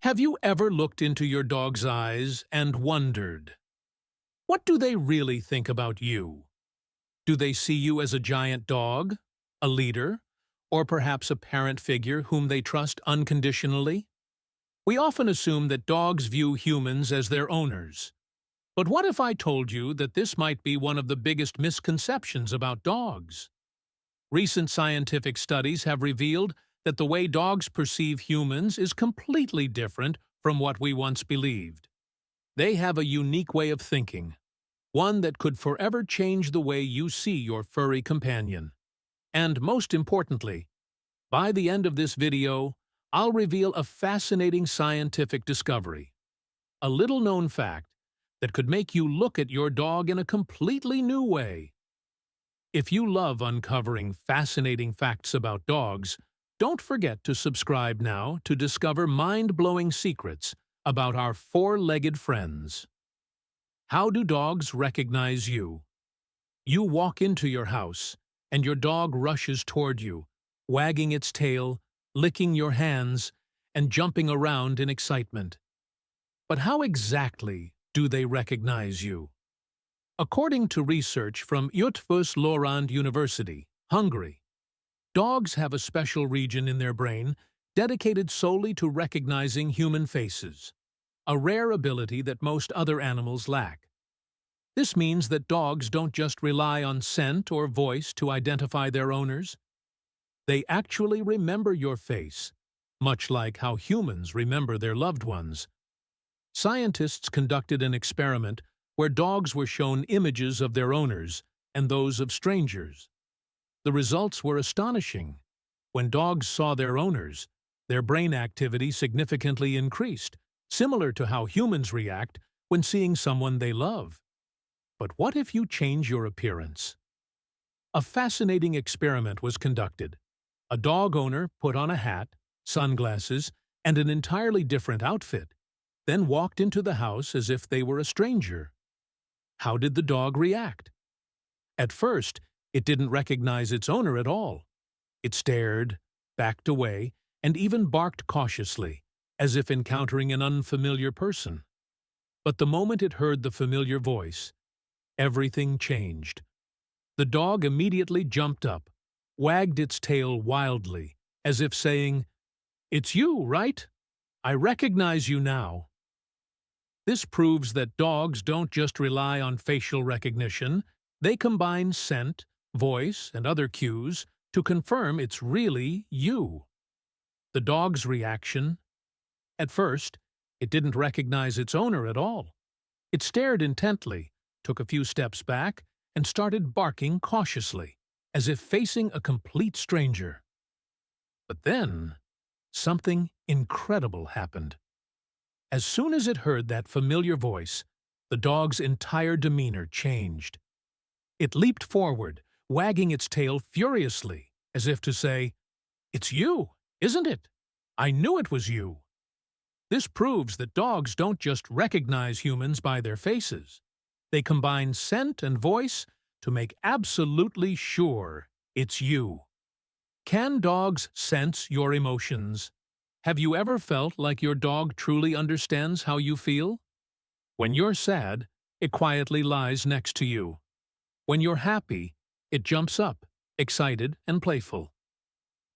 Have you ever looked into your dog's eyes and wondered, what do they really think about you? Do they see you as a giant dog, a leader, or perhaps a parent figure whom they trust unconditionally? We often assume that dogs view humans as their owners. But what if I told you that this might be one of the biggest misconceptions about dogs? Recent scientific studies have revealed that the way dogs perceive humans is completely different from what we once believed. They have a unique way of thinking, one that could forever change the way you see your furry companion. And most importantly, by the end of this video, I'll reveal a fascinating scientific discovery, a little-known fact that could make you look at your dog in a completely new way. If you love uncovering fascinating facts about dogs, don't forget to subscribe now to discover mind-blowing secrets about our four-legged friends. How do dogs recognize you? You walk into your house, and your dog rushes toward you, wagging its tail, licking your hands, and jumping around in excitement. But how exactly do they recognize you? According to research from Lorand University, Hungary, dogs have a special region in their brain dedicated solely to recognizing human faces, a rare ability that most other animals lack. This means that dogs don't just rely on scent or voice to identify their owners. They actually remember your face, much like how humans remember their loved ones. Scientists conducted an experiment where dogs were shown images of their owners and those of strangers. The results were astonishing. When dogs saw their owners, their brain activity significantly increased, similar to how humans react when seeing someone they love. But what if you change your appearance? A fascinating experiment was conducted. A dog owner put on a hat, sunglasses, and an entirely different outfit, then walked into the house as if they were a stranger. How did the dog react? At first, it didn't recognize its owner at all. It stared, backed away, and even barked cautiously, as if encountering an unfamiliar person. But the moment it heard the familiar voice, everything changed. The dog immediately jumped up, wagged its tail wildly, as if saying, "It's you, right? I recognize you now." This proves that dogs don't just rely on facial recognition, they combine scent, voice, and other cues to confirm it's really you. The dog's reaction? At first, it didn't recognize its owner at all. It stared intently, took a few steps back, and started barking cautiously, as if facing a complete stranger. But then, something incredible happened. As soon as it heard that familiar voice, the dog's entire demeanor changed. It leaped forward, wagging its tail furiously, as if to say, "It's you, isn't it? I knew it was you." This proves that dogs don't just recognize humans by their faces. They combine scent and voice to make absolutely sure it's you. Can dogs sense your emotions? Have you ever felt like your dog truly understands how you feel? When you're sad, it quietly lies next to you. When you're happy, it jumps up, excited and playful.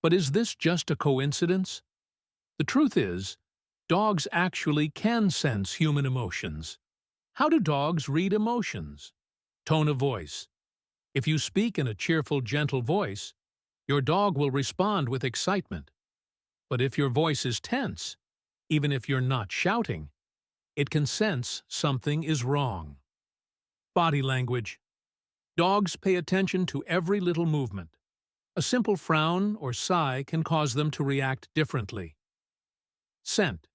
But is this just a coincidence? The truth is, dogs actually can sense human emotions. How do dogs read emotions? Tone of voice. If you speak in a cheerful, gentle voice, your dog will respond with excitement. But if your voice is tense, even if you're not shouting, it can sense something is wrong. Body language. Dogs pay attention to every little movement. A simple frown or sigh can cause them to react differently. Scent.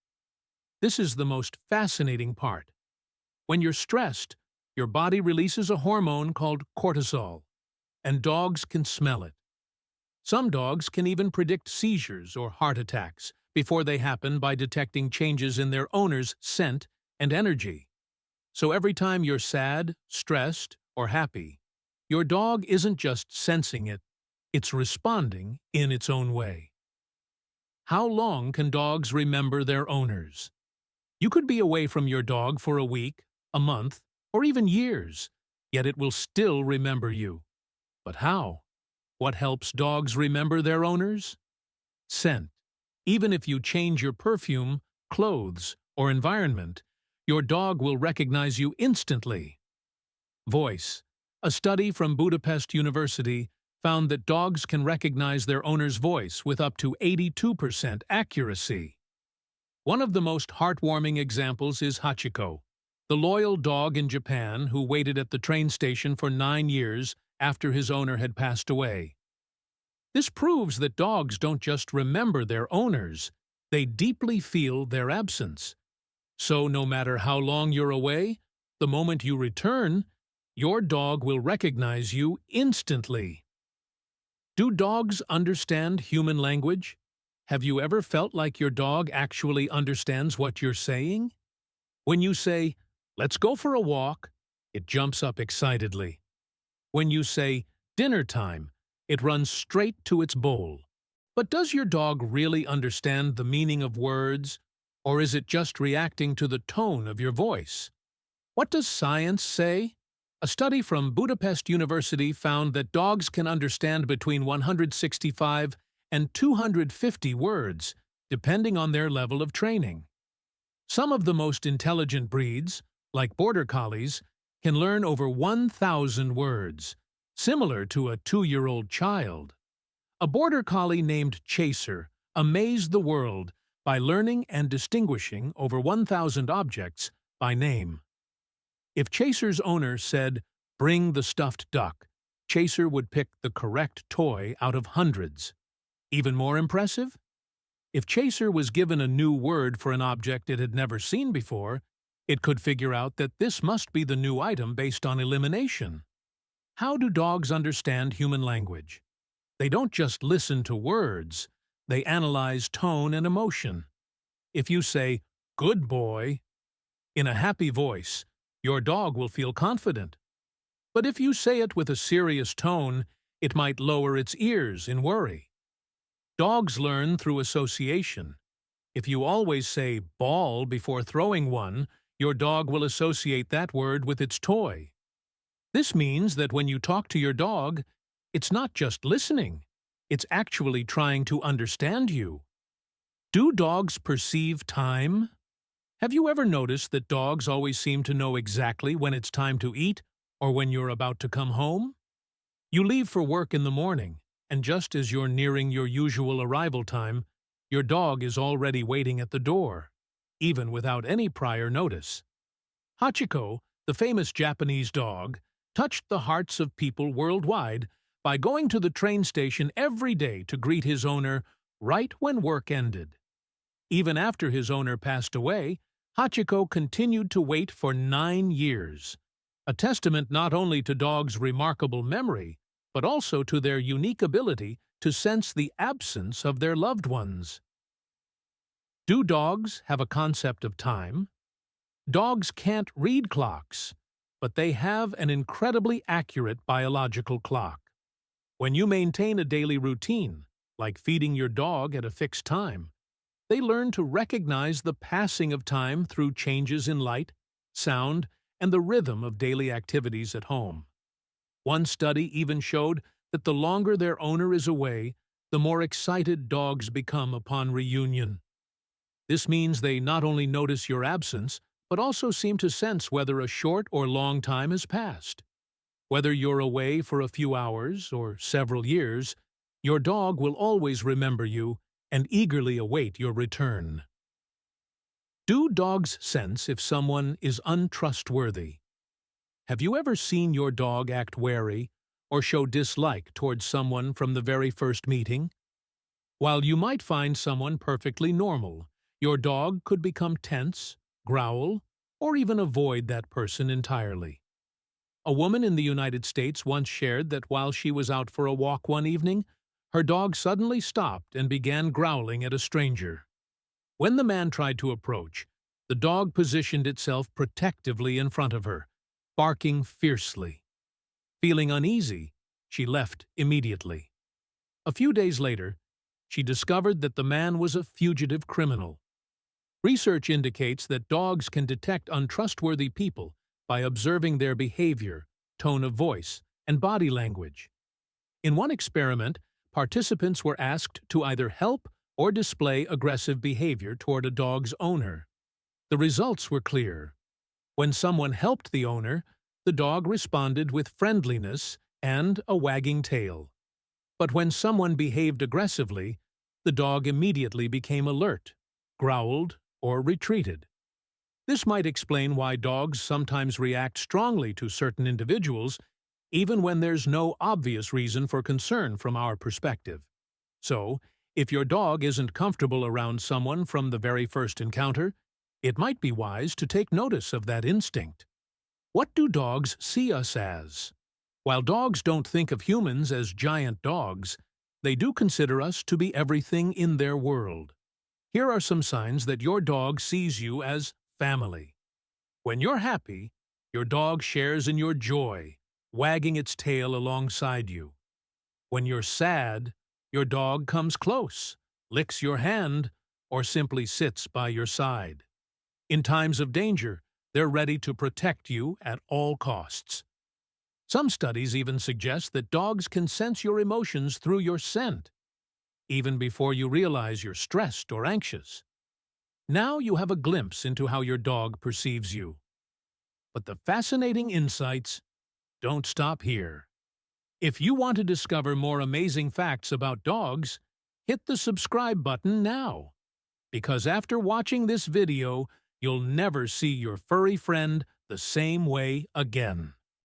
This is the most fascinating part. When you're stressed, your body releases a hormone called cortisol, and dogs can smell it. Some dogs can even predict seizures or heart attacks before they happen by detecting changes in their owner's scent and energy. So every time you're sad, stressed, or happy, your dog isn't just sensing it, it's responding in its own way. How long can dogs remember their owners? You could be away from your dog for a week, a month, or even years, yet it will still remember you. But how? What helps dogs remember their owners? Scent. Even if you change your perfume, clothes, or environment, your dog will recognize you instantly. Voice. A study from Budapest University found that dogs can recognize their owner's voice with up to 82% accuracy. One of the most heartwarming examples is Hachiko, the loyal dog in Japan who waited at the train station for 9 years after his owner had passed away. This proves that dogs don't just remember their owners, they deeply feel their absence. So no matter how long you're away, the moment you return, your dog will recognize you instantly. Do dogs understand human language? Have you ever felt like your dog actually understands what you're saying? When you say, "Let's go for a walk," it jumps up excitedly. When you say, "Dinner time," it runs straight to its bowl. But does your dog really understand the meaning of words, or is it just reacting to the tone of your voice? What does science say? A study from Budapest University found that dogs can understand between 165 and 250 words, depending on their level of training. Some of the most intelligent breeds, like Border Collies, can learn over 1,000 words, similar to a 2-year-old child. A Border Collie named Chaser amazed the world by learning and distinguishing over 1,000 objects by name. If Chaser's owner said, "Bring the stuffed duck," Chaser would pick the correct toy out of hundreds. Even more impressive? If Chaser was given a new word for an object it had never seen before, it could figure out that this must be the new item based on elimination. How do dogs understand human language? They don't just listen to words, they analyze tone and emotion. If you say, "Good boy," in a happy voice, your dog will feel confident. But if you say it with a serious tone, it might lower its ears in worry. Dogs learn through association. If you always say "ball" before throwing one, your dog will associate that word with its toy. This means that when you talk to your dog, it's not just listening, it's actually trying to understand you. Do dogs perceive time? Have you ever noticed that dogs always seem to know exactly when it's time to eat or when you're about to come home? You leave for work in the morning, and just as you're nearing your usual arrival time, your dog is already waiting at the door, even without any prior notice. Hachiko, the famous Japanese dog, touched the hearts of people worldwide by going to the train station every day to greet his owner right when work ended. Even after his owner passed away, Hachiko continued to wait for 9 years, a testament not only to dogs' remarkable memory, but also to their unique ability to sense the absence of their loved ones. Do dogs have a concept of time? Dogs can't read clocks, but they have an incredibly accurate biological clock. When you maintain a daily routine, like feeding your dog at a fixed time, they learn to recognize the passing of time through changes in light, sound, and the rhythm of daily activities at home. One study even showed that the longer their owner is away, the more excited dogs become upon reunion. This means they not only notice your absence, but also seem to sense whether a short or long time has passed. Whether you're away for a few hours or several years, your dog will always remember you and eagerly await your return. Do dogs sense if someone is untrustworthy? Have you ever seen your dog act wary or show dislike towards someone from the very first meeting? While you might find someone perfectly normal, your dog could become tense, growl, or even avoid that person entirely. A woman in the United States once shared that while she was out for a walk one evening, her dog suddenly stopped and began growling at a stranger. When the man tried to approach, the dog positioned itself protectively in front of her, barking fiercely. Feeling uneasy, she left immediately. A few days later, she discovered that the man was a fugitive criminal. Research indicates that dogs can detect untrustworthy people by observing their behavior, tone of voice, and body language. In one experiment, participants were asked to either help or display aggressive behavior toward a dog's owner. The results were clear. When someone helped the owner, the dog responded with friendliness and a wagging tail. But when someone behaved aggressively, the dog immediately became alert, growled, or retreated. This might explain why dogs sometimes react strongly to certain individuals, even when there's no obvious reason for concern from our perspective. So, if your dog isn't comfortable around someone from the very first encounter, it might be wise to take notice of that instinct. What do dogs see us as? While dogs don't think of humans as giant dogs, they do consider us to be everything in their world. Here are some signs that your dog sees you as family. When you're happy, your dog shares in your joy, wagging its tail alongside you. When you're sad, your dog comes close, licks your hand, or simply sits by your side. In times of danger, they're ready to protect you at all costs. Some studies even suggest that dogs can sense your emotions through your scent, even before you realize you're stressed or anxious. Now you have a glimpse into how your dog perceives you. But the fascinating insights don't stop here. If you want to discover more amazing facts about dogs, hit the subscribe button now. Because after watching this video, you'll never see your furry friend the same way again.